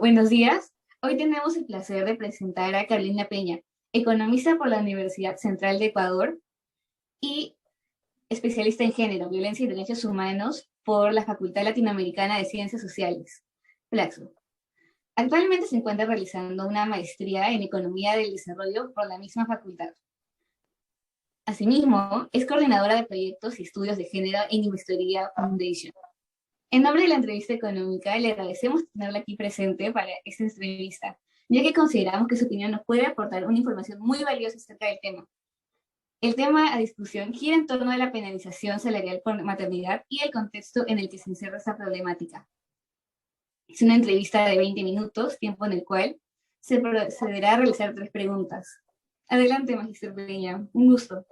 Buenos días. Hoy tenemos el placer de presentar a Carolina Peña, economista por la Universidad Central de Ecuador y especialista en género, violencia y derechos humanos por la Facultad Latinoamericana de Ciencias Sociales, Flaxo. Actualmente se encuentra realizando una maestría en Economía del Desarrollo por la misma facultad. Asimismo, es coordinadora de proyectos y estudios de género en Investoría Foundation. En nombre de la entrevista económica, le agradecemos tenerla aquí presente para esta entrevista, ya que consideramos que su opinión nos puede aportar una información muy valiosa acerca del tema. El tema a discusión gira en torno a la penalización salarial por maternidad y el contexto en el que se encierra esta problemática. Es una entrevista de 20 minutos, tiempo en el cual se procederá a realizar 3 preguntas. Adelante, Magister Peña. Un gusto.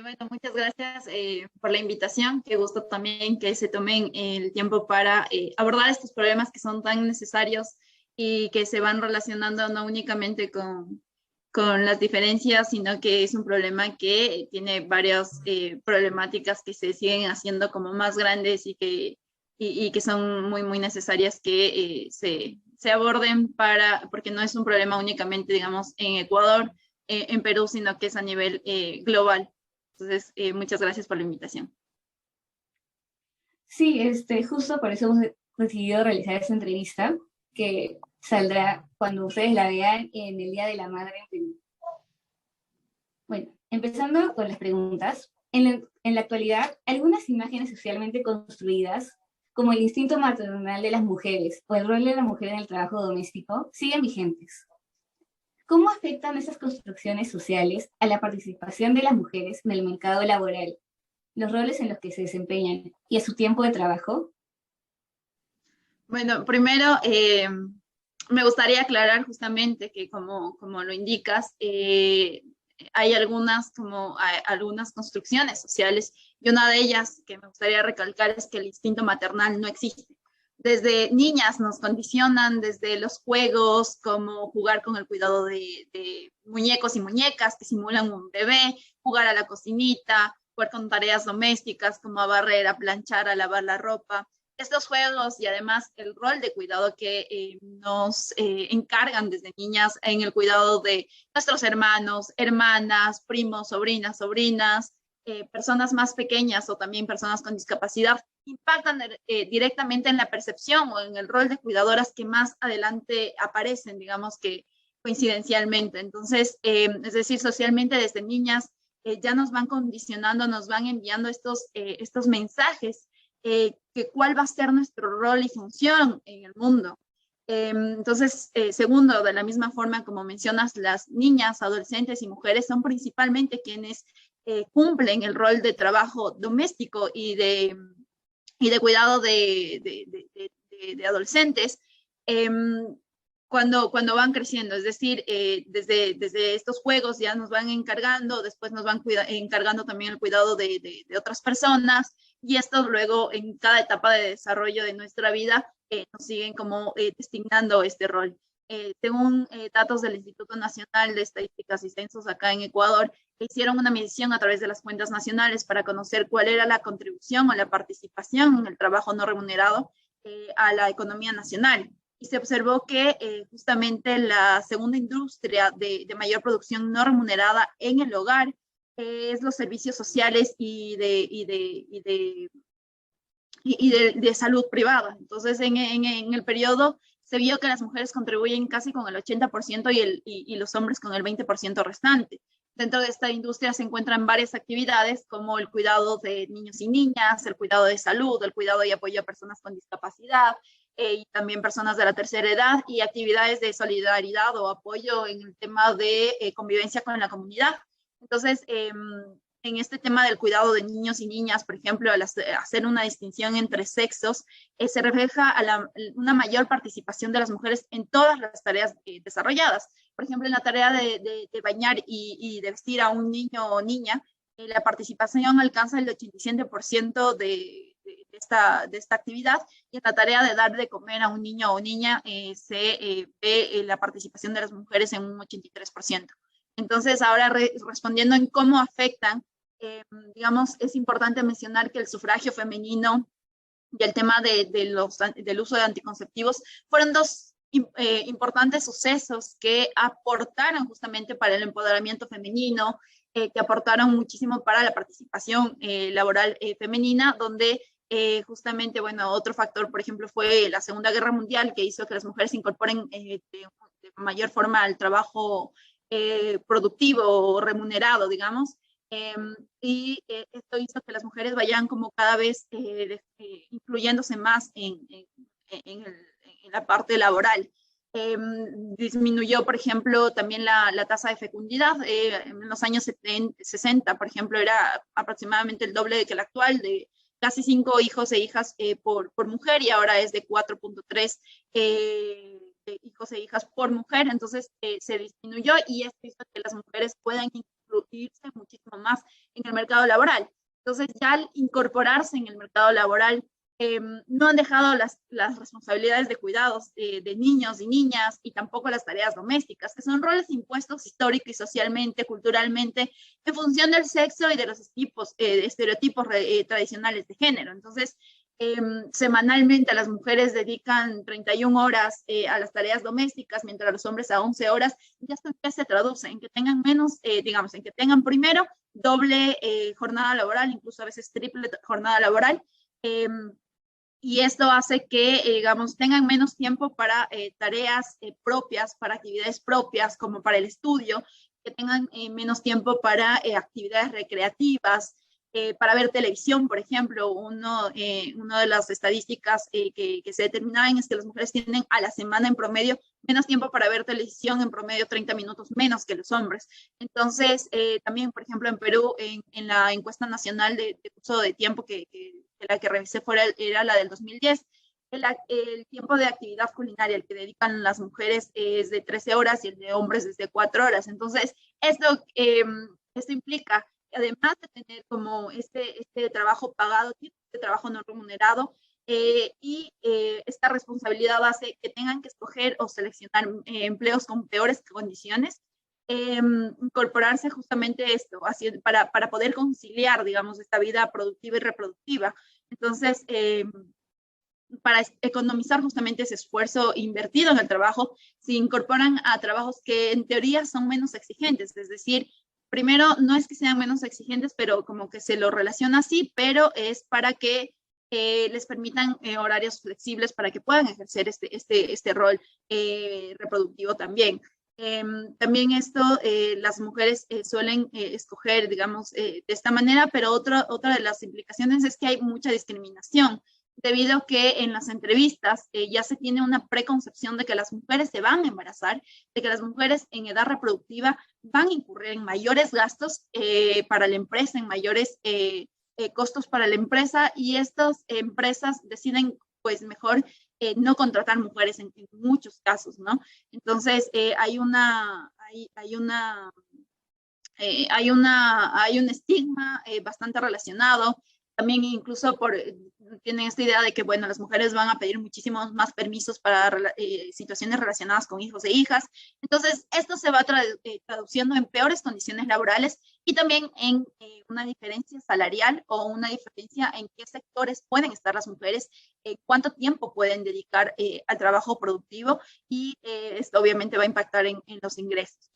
Bueno, muchas gracias por la invitación. Qué gusto también que se tomen el tiempo para abordar estos problemas que son tan necesarios y que se van relacionando no únicamente con las diferencias, sino que es un problema que tiene varias problemáticas que se siguen haciendo como más grandes y que son muy, muy necesarias que se aborden porque no es un problema únicamente, digamos, en Ecuador, en Perú, sino que es a nivel global. Entonces, muchas gracias por la invitación. Sí, justo por eso hemos decidido realizar esta entrevista, que saldrá cuando ustedes la vean en el Día de la Madre en Perú. Bueno, empezando con las preguntas. En la actualidad, algunas imágenes socialmente construidas, como el instinto maternal de las mujeres o el rol de la mujer en el trabajo doméstico, siguen vigentes. ¿Cómo afectan esas construcciones sociales a la participación de las mujeres en el mercado laboral, los roles en los que se desempeñan y a su tiempo de trabajo? Bueno, primero me gustaría aclarar justamente que como lo indicas, hay algunas construcciones sociales y una de ellas que me gustaría recalcar es que el instinto maternal no existe. Desde niñas nos condicionan, desde los juegos, como jugar con el cuidado de muñecos y muñecas que simulan un bebé, jugar a la cocinita, jugar con tareas domésticas como a barrer, a planchar, a lavar la ropa. Estos juegos y además el rol de cuidado que nos encargan desde niñas en el cuidado de nuestros hermanos, hermanas, primos, sobrinas, personas más pequeñas o también personas con discapacidad, impactan directamente en la percepción o en el rol de cuidadoras que más adelante aparecen, digamos que coincidencialmente. Entonces, es decir, socialmente desde niñas ya nos van condicionando, nos van enviando estos mensajes que cuál va a ser nuestro rol y función en el mundo. Entonces, segundo, de la misma forma como mencionas, las niñas, adolescentes y mujeres son principalmente quienes cumplen el rol de trabajo doméstico y de cuidado de adolescentes cuando van creciendo. Es decir, desde estos juegos ya nos van encargando, después nos van encargando también el cuidado de otras personas, y esto luego en cada etapa de desarrollo de nuestra vida nos siguen como designando este rol. Según datos del Instituto Nacional de Estadísticas y Censos acá en Ecuador, hicieron una medición a través de las cuentas nacionales para conocer cuál era la contribución o la participación en el trabajo no remunerado a la economía nacional. Y se observó que justamente la segunda industria de mayor producción no remunerada en el hogar es los servicios sociales y de salud privada. Entonces, en el periodo se vio que las mujeres contribuyen casi con el 80% y los hombres con el 20% restante. Dentro de esta industria se encuentran varias actividades como el cuidado de niños y niñas, el cuidado de salud, el cuidado y apoyo a personas con discapacidad y también personas de la tercera edad, y actividades de solidaridad o apoyo en el tema de convivencia con la comunidad. Entonces, en este tema del cuidado de niños y niñas, por ejemplo, al hacer una distinción entre sexos, se refleja una mayor participación de las mujeres en todas las tareas desarrolladas. Por ejemplo, en la tarea de bañar y de vestir a un niño o niña, la participación alcanza el 87% de esta actividad, y en la tarea de dar de comer a un niño o niña se ve la participación de las mujeres en un 83%. Entonces, ahora respondiendo en cómo afectan, digamos, es importante mencionar que el sufragio femenino y el tema del uso de anticonceptivos fueron dos importantes sucesos que aportaron justamente para el empoderamiento femenino, que aportaron muchísimo para la participación laboral femenina, donde justamente, bueno, otro factor, por ejemplo, fue la Segunda Guerra Mundial, que hizo que las mujeres se incorporen de mayor forma al trabajo productivo o remunerado, digamos, esto hizo que las mujeres vayan como cada vez incluyéndose más en la parte laboral. Disminuyó, por ejemplo, también la tasa de fecundidad. En los años 60, por ejemplo, era aproximadamente el doble que el actual, de casi 5 hijos e hijas por mujer, y ahora es de 4.3 hijos e hijas por mujer. Entonces se disminuyó, y esto hizo que las mujeres puedan incluirse muchísimo más en el mercado laboral. Entonces, ya al incorporarse en el mercado laboral, no han dejado las responsabilidades de cuidados de niños y niñas, y tampoco las tareas domésticas, que son roles impuestos histórica y socialmente, culturalmente, en función del sexo y de los estereotipos tradicionales de género. Entonces, semanalmente las mujeres dedican 31 horas a las tareas domésticas, mientras los hombres a 11 horas, y esto ya se traduce en que tengan menos, digamos, en que tengan primero doble jornada laboral, incluso a veces triple jornada laboral, y esto hace que, digamos, tengan menos tiempo para tareas propias, para actividades propias, como para el estudio, que tengan menos tiempo para actividades recreativas, para ver televisión, por ejemplo. Una de las estadísticas que se determinaban es que las mujeres tienen a la semana en promedio menos tiempo para ver televisión, en promedio 30 minutos menos que los hombres. Entonces, también, por ejemplo, en Perú, en la encuesta nacional de uso de tiempo que la que revisé era la del 2010, el tiempo de actividad culinaria el que dedican las mujeres es de 13 horas y el de hombres es de 4 horas. Entonces, esto implica, además de tener como este trabajo pagado, este trabajo no remunerado, y esta responsabilidad hace que tengan que escoger o seleccionar empleos con peores condiciones, incorporarse justamente esto, así, para poder conciliar, digamos, esta vida productiva y reproductiva. Entonces, para economizar justamente ese esfuerzo invertido en el trabajo, se incorporan a trabajos que en teoría son menos exigentes, es decir, primero, no es que sean menos exigentes, pero como que se lo relaciona así, pero es para que les permitan horarios flexibles para que puedan ejercer este rol reproductivo también. También esto, las mujeres suelen escoger, digamos, de esta manera, pero otra de las implicaciones es que hay mucha discriminación, debido a que en las entrevistas ya se tiene una preconcepción de que las mujeres se van a embarazar, de que las mujeres en edad reproductiva van a incurrir en mayores gastos para la empresa, en mayores costos para la empresa, y estas empresas deciden pues mejor no contratar mujeres en muchos casos, ¿no? Entonces hay un estigma bastante relacionado. También incluso tienen esta idea de que, bueno, las mujeres van a pedir muchísimos más permisos para situaciones relacionadas con hijos e hijas. Entonces, esto se va traduciendo en peores condiciones laborales, y también en una diferencia salarial, o una diferencia en qué sectores pueden estar las mujeres, cuánto tiempo pueden dedicar al trabajo productivo, y esto obviamente va a impactar en los ingresos.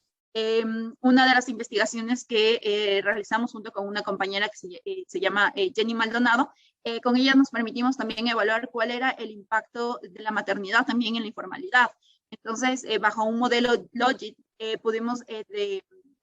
Una de las investigaciones que realizamos junto con una compañera que se llama Jenny Maldonado, con ella nos permitimos también evaluar cuál era el impacto de la maternidad también en la informalidad. Entonces, bajo un modelo Logit, pudimos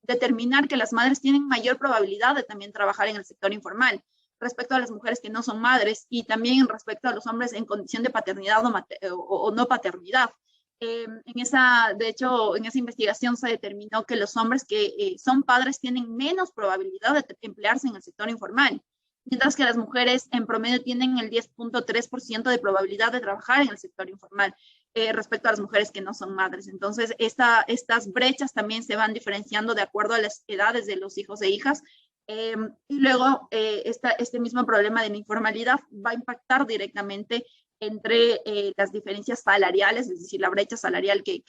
determinar que las madres tienen mayor probabilidad de también trabajar en el sector informal respecto a las mujeres que no son madres, y también respecto a los hombres en condición de paternidad o no paternidad. De hecho, en esa investigación se determinó que los hombres que son padres tienen menos probabilidad de emplearse en el sector informal, mientras que las mujeres en promedio tienen el 10.3% de probabilidad de trabajar en el sector informal respecto a las mujeres que no son madres. Entonces, estas brechas también se van diferenciando de acuerdo a las edades de los hijos e hijas. Y luego, este mismo problema de la informalidad va a impactar directamente entre las diferencias salariales, es decir, la brecha salarial que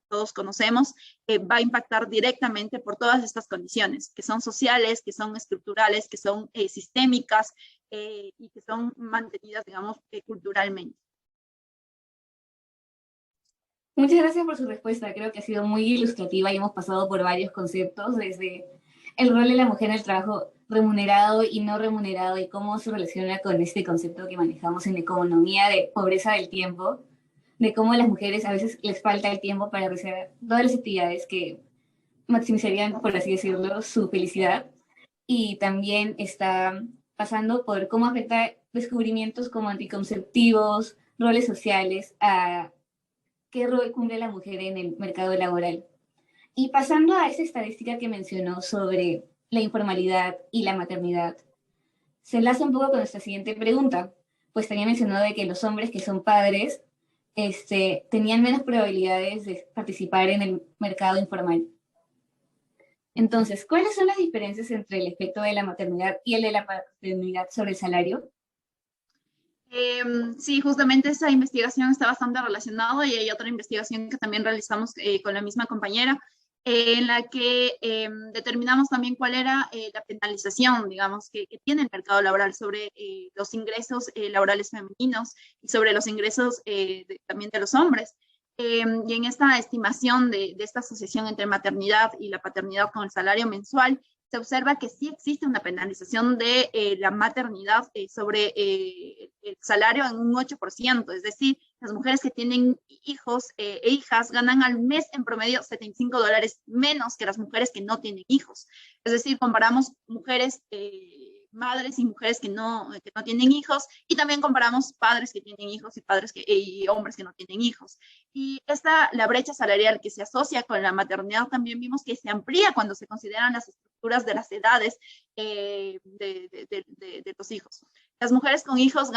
todos conocemos, va a impactar directamente por todas estas condiciones, que son sociales, que son estructurales, que son sistémicas y que son mantenidas, digamos, culturalmente. Muchas gracias por su respuesta. Creo que ha sido muy ilustrativa y hemos pasado por varios conceptos, desde el rol de la mujer en el trabajo remunerado y no remunerado y cómo se relaciona con este concepto que manejamos en economía de pobreza del tiempo, de cómo a las mujeres a veces les falta el tiempo para realizar todas las actividades que maximizarían, por así decirlo, su felicidad. Y también está pasando por cómo afecta descubrimientos como anticonceptivos, roles sociales, a qué rol cumple la mujer en el mercado laboral. Y pasando a esa estadística que mencionó sobre la informalidad y la maternidad, se enlaza un poco con nuestra siguiente pregunta, pues también mencionó de que los hombres que son padres tenían menos probabilidades de participar en el mercado informal. Entonces, ¿cuáles son las diferencias entre el efecto de la maternidad y el de la paternidad sobre el salario? Sí, justamente esa investigación está bastante relacionada y hay otra investigación que también realizamos con la misma compañera, en la que determinamos también cuál era la penalización, digamos, que tiene el mercado laboral sobre los ingresos laborales femeninos y sobre los ingresos también de los hombres. Y en esta estimación de esta asociación entre maternidad y la paternidad con el salario mensual, se observa que sí existe una penalización de la maternidad sobre el salario en un 8%, es decir, las mujeres que tienen hijos e hijas ganan al mes en promedio $75 menos que las mujeres que no tienen hijos. Es decir, comparamos mujeres madres y mujeres que no tienen hijos, y también comparamos padres que tienen hijos y hombres que no tienen hijos. Y la brecha salarial que se asocia con la maternidad también vimos que se amplía cuando se consideran las estructuras de las edades de los hijos. Las mujeres con hijos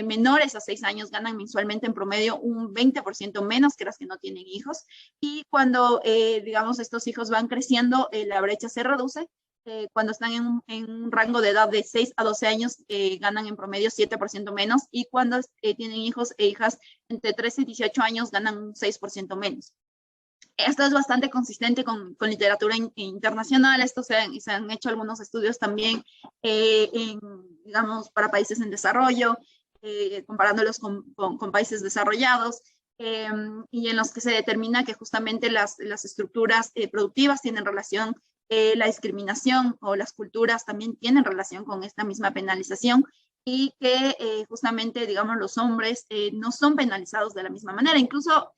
menores a 6 años ganan mensualmente en promedio un 20% menos que las que no tienen hijos, y cuando, digamos, estos hijos van creciendo, la brecha se reduce. Cuando están en un rango de edad de 6 a 12 años, ganan en promedio 7% menos, y cuando tienen hijos e hijas entre 13 y 18 años, ganan un 6% menos. Esto es bastante consistente con literatura internacional. Esto se han hecho algunos estudios también, digamos, para países en desarrollo, comparándolos con países desarrollados, y en los que se determina que justamente las estructuras productivas tienen relación, la discriminación o las culturas también tienen relación con esta misma penalización, y que justamente, digamos, los hombres no son penalizados de la misma manera. Incluso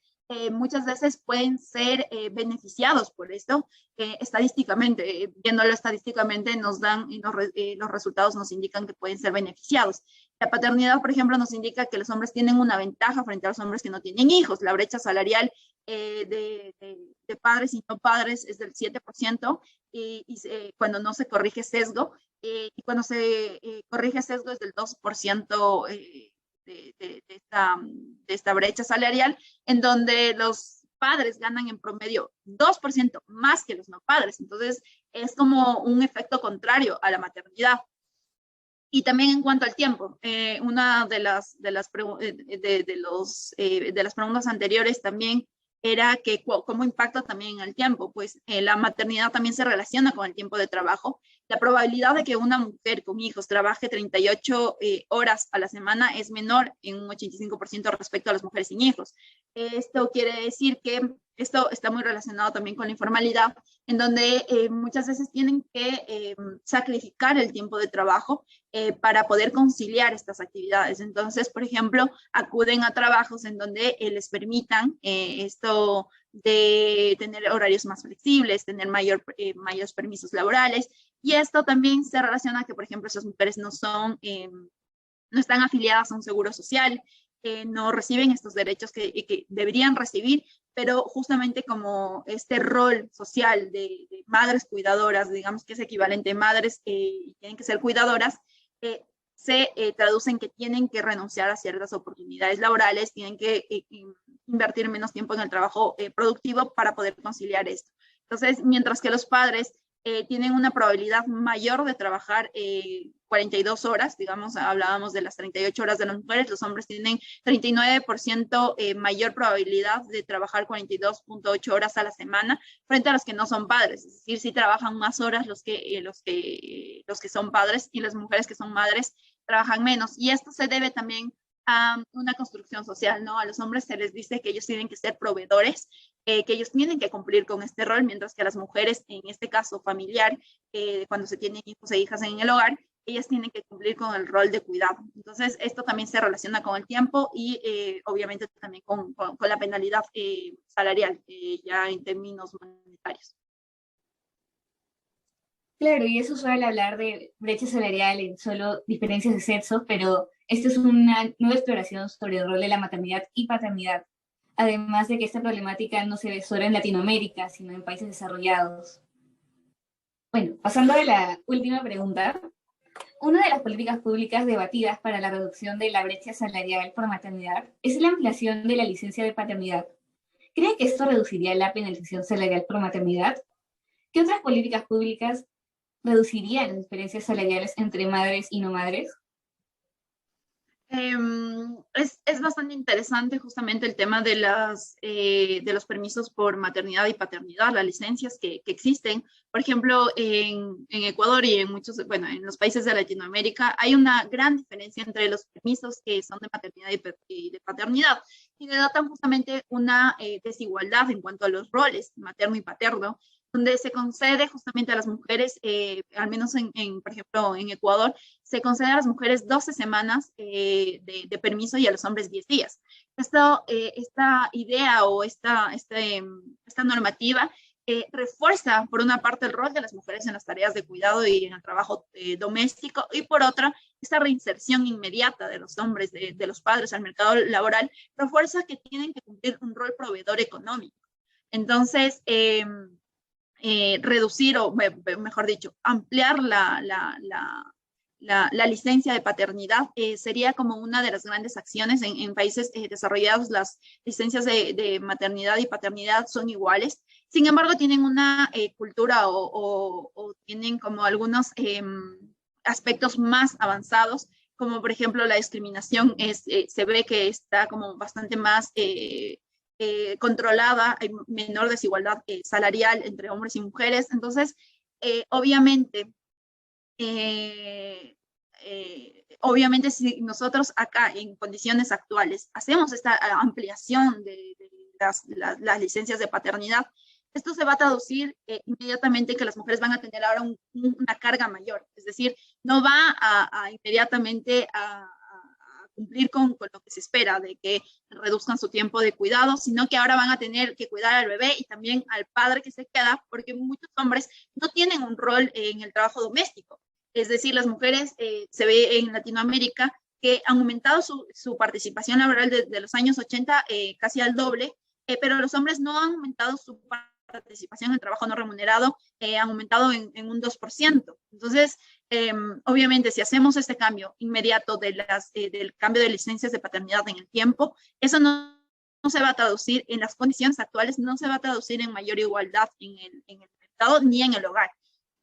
muchas veces pueden ser beneficiados por esto. Estadísticamente, viéndolo estadísticamente, nos dan y los resultados nos indican que pueden ser beneficiados. La paternidad, por ejemplo, nos indica que los hombres tienen una ventaja frente a los hombres que no tienen hijos. La brecha salarial de padres y no padres es del 7%, y cuando no se corrige sesgo, y cuando se corrige sesgo es del 2%. De esta brecha salarial, en donde los padres ganan en promedio 2% más que los no padres. Entonces, es como un efecto contrario a la maternidad. Y también en cuanto al tiempo, una de las preguntas anteriores también era que cómo impacta también el tiempo. Pues la maternidad también se relaciona con el tiempo de trabajo. La probabilidad de que una mujer con hijos trabaje 38 horas a la semana es menor en un 85% respecto a las mujeres sin hijos. Esto quiere decir que esto está muy relacionado también con la informalidad, en donde muchas veces tienen que sacrificar el tiempo de trabajo para poder conciliar estas actividades. Entonces, por ejemplo, acuden a trabajos en donde les permitan esto de tener horarios más flexibles, tener mayores permisos laborales, y esto también se relaciona que, por ejemplo, esas mujeres no están afiliadas a un seguro social, no reciben estos derechos que deberían recibir, pero justamente como este rol social de madres cuidadoras, digamos que es equivalente a madres y tienen que ser cuidadoras, se traduce en que tienen que renunciar a ciertas oportunidades laborales, tienen que invertir menos tiempo en el trabajo productivo para poder conciliar esto. Entonces, mientras que los padres tienen una probabilidad mayor de trabajar 42 horas, digamos, hablábamos de las 38 horas de las mujeres, los hombres tienen 39% mayor probabilidad de trabajar 42.8 horas a la semana frente a los que no son padres, es decir, sí trabajan más horas los que son padres, y las mujeres que son madres trabajan menos, y esto se debe también a una construcción social, ¿no? A los hombres se les dice que ellos tienen que ser proveedores, que ellos tienen que cumplir con este rol, mientras que a las mujeres, en este caso familiar, cuando se tienen hijos e hijas en el hogar, ellas tienen que cumplir con el rol de cuidado. Entonces, esto también se relaciona con el tiempo y obviamente también con la penalidad salarial, ya en términos monetarios. Claro, y eso suele hablar de brecha salarial en solo diferencias de sexo, pero esto es una nueva exploración sobre el rol de la maternidad y paternidad, además de que esta problemática no se ve solo en Latinoamérica, sino en países desarrollados. Bueno, pasando a la última pregunta, una de las políticas públicas debatidas para la reducción de la brecha salarial por maternidad es la ampliación de la licencia de paternidad. ¿Cree que esto reduciría la penalización salarial por maternidad? ¿Qué otras políticas públicas reducirían las diferencias salariales entre madres y no madres? Es bastante interesante justamente el tema de los permisos por maternidad y paternidad, las licencias que existen. Por ejemplo, en Ecuador y en muchos, bueno, en los países de Latinoamérica hay una gran diferencia entre los permisos que son de maternidad y de paternidad, y denotan justamente una desigualdad en cuanto a los roles materno y paterno, donde se concede justamente a las mujeres, al menos por ejemplo, en Ecuador, se concede a las mujeres 12 semanas de permiso y a los hombres 10 días. Esta idea o esta normativa refuerza, por una parte, el rol de las mujeres en las tareas de cuidado y en el trabajo doméstico, y por otra, esta reinserción inmediata de los hombres, de los padres al mercado laboral, refuerza que tienen que cumplir un rol proveedor económico. Entonces, reducir, o mejor dicho, ampliar la licencia de paternidad sería como una de las grandes acciones. En países desarrollados las licencias de maternidad y paternidad son iguales, sin embargo tienen una cultura o tienen como algunos aspectos más avanzados, como por ejemplo la discriminación se ve que está como bastante más controlada, hay menor desigualdad salarial entre hombres y mujeres. Entonces, obviamente, obviamente si nosotros acá en condiciones actuales hacemos esta ampliación de las licencias de paternidad, esto se va a traducir inmediatamente que las mujeres van a tener ahora una carga mayor, es decir, no va a inmediatamente a cumplir con lo que se espera, de que reduzcan su tiempo de cuidado, sino que ahora van a tener que cuidar al bebé y también al padre que se queda, porque muchos hombres no tienen un rol en el trabajo doméstico. Es decir, las mujeres, se ve en Latinoamérica, que han aumentado su participación laboral desde los años 80 casi al doble, pero los hombres no han aumentado su participación en el trabajo no remunerado, han aumentado en un 2%. Entonces, obviamente, si hacemos este cambio inmediato del cambio de licencias de paternidad en el tiempo, eso no se va a traducir en las condiciones actuales, no se va a traducir en mayor igualdad en el mercado ni en el hogar.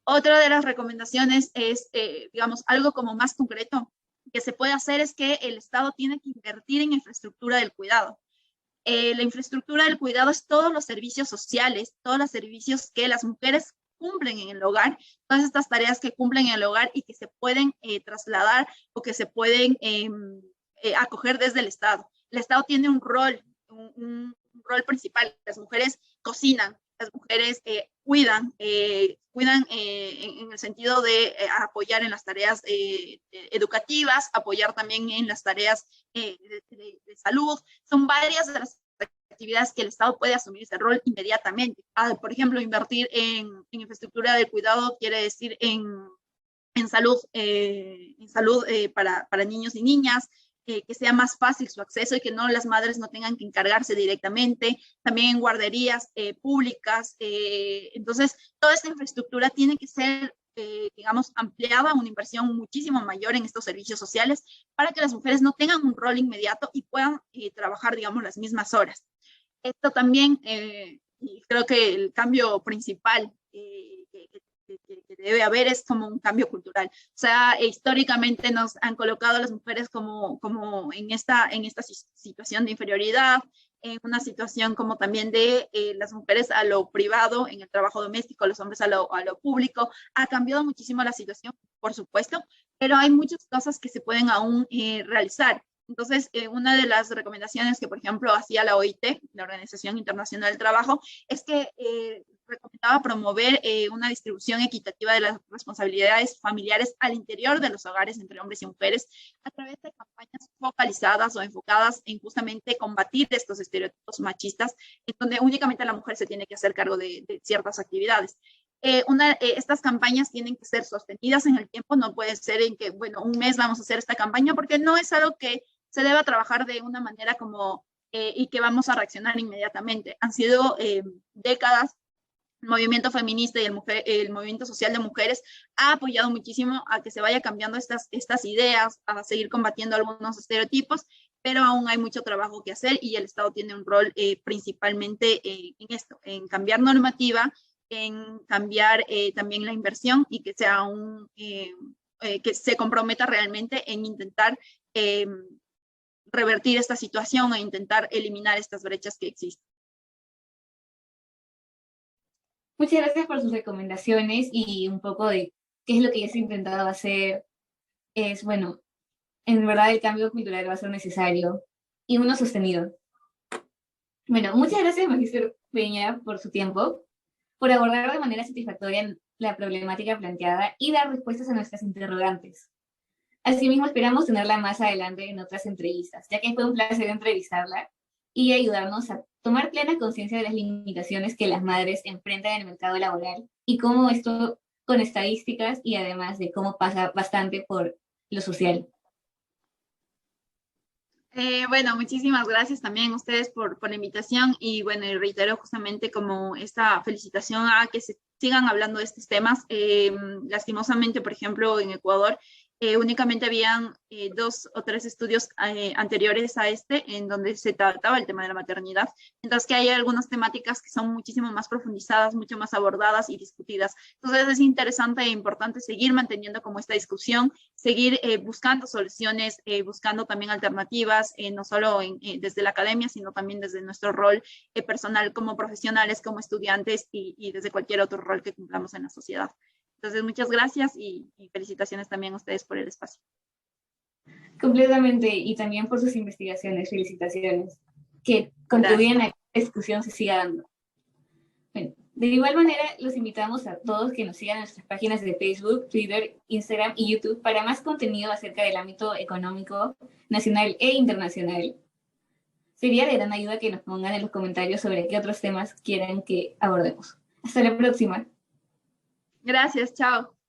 Otra de las recomendaciones es, digamos, algo como más concreto que se puede hacer, es que el Estado tiene que invertir en infraestructura del cuidado. La infraestructura del cuidado es todos los servicios sociales, todos los servicios que las mujeres cumplen en el hogar, todas estas tareas que cumplen en el hogar y que se pueden trasladar o que se pueden acoger desde el Estado. El Estado tiene un rol principal. Las mujeres cocinan, las mujeres cuidan en el sentido de apoyar en las tareas educativas, apoyar también en las tareas de salud. Son varias de las actividades que el Estado puede asumir ese rol inmediatamente. Por ejemplo, invertir en infraestructura de cuidado quiere decir en salud, para niños y niñas, que sea más fácil su acceso y que las madres no tengan que encargarse directamente, también en guarderías públicas. Entonces, toda esta infraestructura tiene que ser, digamos, ampliada, una inversión muchísimo mayor en estos servicios sociales para que las mujeres no tengan un rol inmediato y puedan trabajar, digamos, las mismas horas. Esto también, y creo que el cambio principal que debe haber es como un cambio cultural. O sea, históricamente nos han colocado a las mujeres como en esta situación de inferioridad, en una situación como también de las mujeres a lo privado, en el trabajo doméstico, los hombres a lo público. Ha cambiado muchísimo la situación, por supuesto, pero hay muchas cosas que se pueden aún realizar. Entonces, una de las recomendaciones que, por ejemplo, hacía la OIT, la Organización Internacional del Trabajo, es que recomendaba promover una distribución equitativa de las responsabilidades familiares al interior de los hogares entre hombres y mujeres a través de campañas focalizadas o enfocadas en justamente combatir estos estereotipos machistas, en donde únicamente la mujer se tiene que hacer cargo de ciertas actividades. Estas campañas tienen que ser sostenidas en el tiempo, no puede ser en que, bueno, un mes vamos a hacer esta campaña, porque no es algo que se deba trabajar de una manera como, y que vamos a reaccionar inmediatamente. Han sido décadas. El movimiento feminista y el movimiento social de mujeres ha apoyado muchísimo a que se vaya cambiando estas ideas, a seguir combatiendo algunos estereotipos, pero aún hay mucho trabajo que hacer y el Estado tiene un rol principalmente en esto, en cambiar normativa, en cambiar también la inversión y que sea que se comprometa realmente en intentar revertir esta situación e intentar eliminar estas brechas que existen. Muchas gracias por sus recomendaciones y un poco de qué es lo que ya se ha intentado hacer. Es, bueno, en verdad el cambio cultural va a ser necesario y uno sostenido. Bueno, muchas gracias, Magíster Peña, por su tiempo, por abordar de manera satisfactoria la problemática planteada y dar respuestas a nuestras interrogantes. Asimismo, esperamos tenerla más adelante en otras entrevistas, ya que fue un placer entrevistarla y ayudarnos a tomar plena conciencia de las limitaciones que las madres enfrentan en el mercado laboral y cómo esto con estadísticas y además de cómo pasa bastante por lo social. Bueno, muchísimas gracias también a ustedes por la invitación y bueno, y reitero justamente como esta felicitación a que se sigan hablando de estos temas. Lastimosamente, por ejemplo, en Ecuador, únicamente habían 2 o 3 estudios anteriores a en donde se trataba el tema de la maternidad, mientras que hay algunas temáticas que son muchísimo más profundizadas, mucho más abordadas y discutidas. Entonces es interesante e importante seguir manteniendo como esta discusión, seguir buscando soluciones, buscando también alternativas, no solo desde la academia, sino también desde nuestro rol personal como profesionales, como estudiantes y desde cualquier otro rol que cumplamos en la sociedad. Entonces, muchas gracias y felicitaciones también a ustedes por el espacio. Completamente, y también por sus investigaciones, felicitaciones, que contribuyen a que la discusión se siga dando. Bueno, de igual manera, los invitamos a todos que nos sigan en nuestras páginas de Facebook, Twitter, Instagram y YouTube para más contenido acerca del ámbito económico, nacional e internacional. Sería de gran ayuda que nos pongan en los comentarios sobre qué otros temas quieren que abordemos. Hasta la próxima. Gracias, chao.